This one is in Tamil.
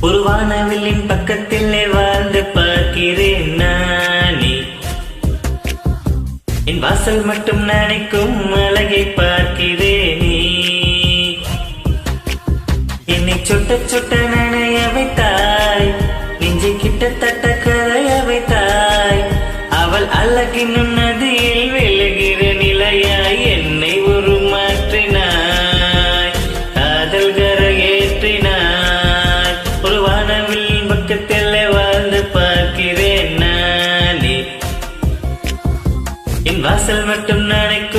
ஒரு வானவில்லின் பக்கத்திலே வாழ்ந்து பார்க்கிறேன் நானே. என் வாசல் மட்டும் நினைக்கும் அழகை பார்க்கிறேனே. என்னை சொட்ட சொட்ட நனைய வைத்தாய், நெஞ்சை கிட்டத்தட்ட கரைய வைத்தாய். அவள் அழகின் நதியில் விழுகிற நிலையாய் என்னை உருமாற்றினாய், காதல் கரையேற்றினாய். ஒரு வானவில் பக்கத்தில் வாழ்ந்து பார்க்கிறேன் நானே. என் வாசல் மட்டும் நினைக்க